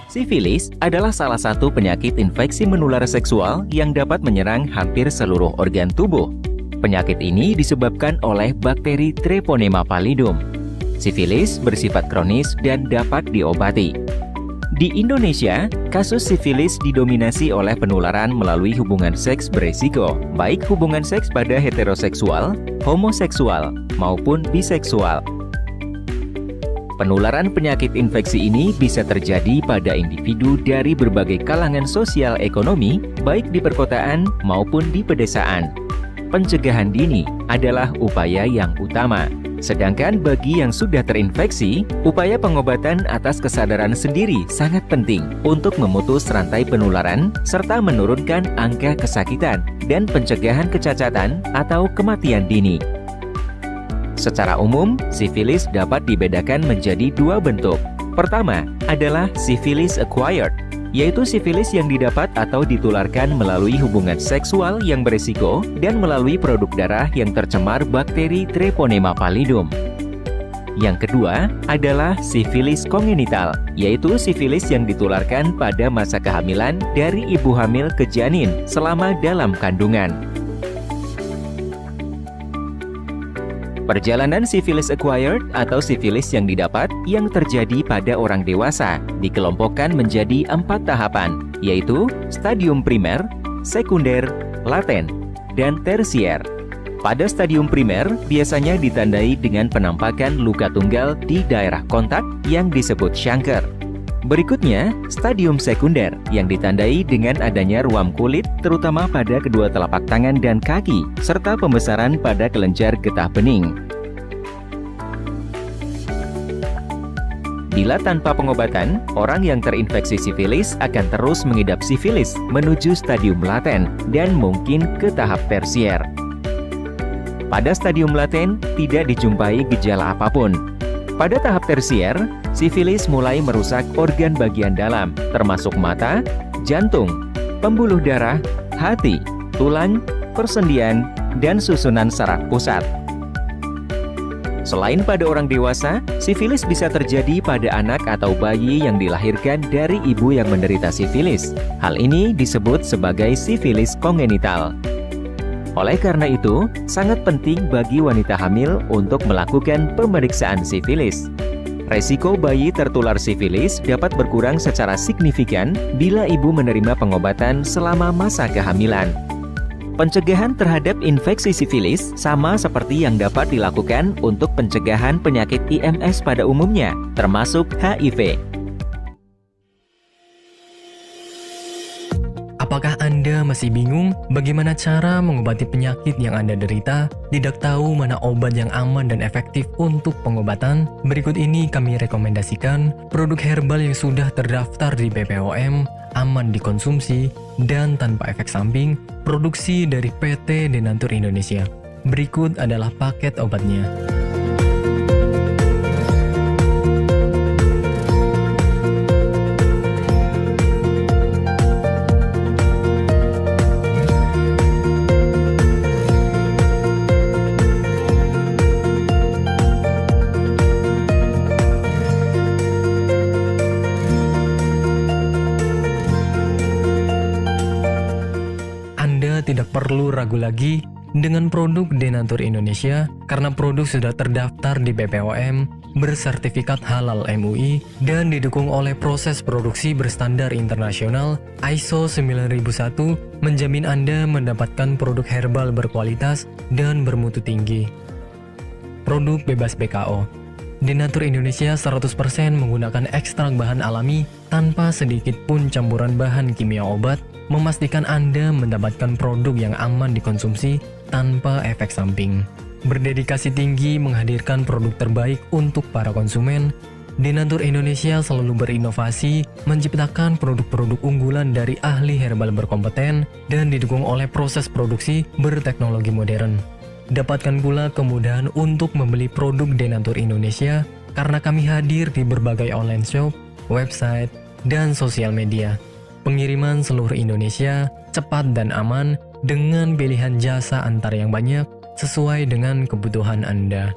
Sifilis adalah salah satu penyakit infeksi menular seksual yang dapat menyerang hampir seluruh organ tubuh. Penyakit ini disebabkan oleh bakteri Treponema pallidum. Sifilis bersifat kronis dan dapat diobati. Di Indonesia, kasus sifilis didominasi oleh penularan melalui hubungan seks beresiko, baik hubungan seks pada heteroseksual, homoseksual, maupun biseksual. Penularan penyakit infeksi ini bisa terjadi pada individu dari berbagai kalangan sosial ekonomi, baik di perkotaan maupun di pedesaan. Pencegahan dini adalah upaya yang utama. Sedangkan bagi yang sudah terinfeksi, upaya pengobatan atas kesadaran sendiri sangat penting untuk memutus rantai penularan serta menurunkan angka kesakitan dan pencegahan kecacatan atau kematian dini. Secara umum, sifilis dapat dibedakan menjadi dua bentuk. Pertama adalah sifilis acquired, yaitu sifilis yang didapat atau ditularkan melalui hubungan seksual yang beresiko dan melalui produk darah yang tercemar bakteri Treponema pallidum. Yang kedua adalah sifilis kongenital, yaitu sifilis yang ditularkan pada masa kehamilan dari ibu hamil ke janin selama dalam kandungan. Perjalanan sifilis acquired atau sifilis yang didapat yang terjadi pada orang dewasa dikelompokkan menjadi 4 tahapan, yaitu stadium primer, sekunder, laten, dan tersier. Pada stadium primer biasanya ditandai dengan penampakan luka tunggal di daerah kontak yang disebut chancre. Berikutnya, stadium sekunder yang ditandai dengan adanya ruam kulit terutama pada kedua telapak tangan dan kaki, serta pembesaran pada kelenjar getah bening. Bila tanpa pengobatan, orang yang terinfeksi sifilis akan terus mengidap sifilis menuju stadium laten dan mungkin ke tahap tersier. Pada stadium laten, tidak dijumpai gejala apapun. Pada tahap tersier, sifilis mulai merusak organ bagian dalam, termasuk mata, jantung, pembuluh darah, hati, tulang, persendian, dan susunan saraf pusat. Selain pada orang dewasa, sifilis bisa terjadi pada anak atau bayi yang dilahirkan dari ibu yang menderita sifilis. Hal ini disebut sebagai sifilis kongenital. Oleh karena itu, sangat penting bagi wanita hamil untuk melakukan pemeriksaan sifilis. Resiko bayi tertular sifilis dapat berkurang secara signifikan bila ibu menerima pengobatan selama masa kehamilan. Pencegahan terhadap infeksi sifilis sama seperti yang dapat dilakukan untuk pencegahan penyakit IMS pada umumnya, termasuk HIV. Apakah Anda masih bingung bagaimana cara mengobati penyakit yang Anda derita? Tidak tahu mana obat yang aman dan efektif untuk pengobatan? Berikut ini kami rekomendasikan produk herbal yang sudah terdaftar di BPOM, aman dikonsumsi, dan tanpa efek samping, produksi dari PT Denatur Indonesia. Berikut adalah paket obatnya. Tidak perlu ragu lagi dengan produk Denatur Indonesia karena produk sudah terdaftar di BPOM, bersertifikat halal MUI, dan didukung oleh proses produksi berstandar internasional ISO 9001, menjamin Anda mendapatkan produk herbal berkualitas dan bermutu tinggi. Produk bebas BKO. Denatur Indonesia 100% menggunakan ekstrak bahan alami tanpa sedikit pun campuran bahan kimia obat, memastikan Anda mendapatkan produk yang aman dikonsumsi tanpa efek samping. Berdedikasi tinggi menghadirkan produk terbaik untuk para konsumen, Denatur Indonesia selalu berinovasi, menciptakan produk-produk unggulan dari ahli herbal berkompeten dan didukung oleh proses produksi berteknologi modern. Dapatkan pula kemudahan untuk membeli produk Denatur Indonesia karena kami hadir di berbagai online shop, website, dan sosial media. Pengiriman seluruh Indonesia cepat dan aman dengan pilihan jasa antar yang banyak sesuai dengan kebutuhan Anda.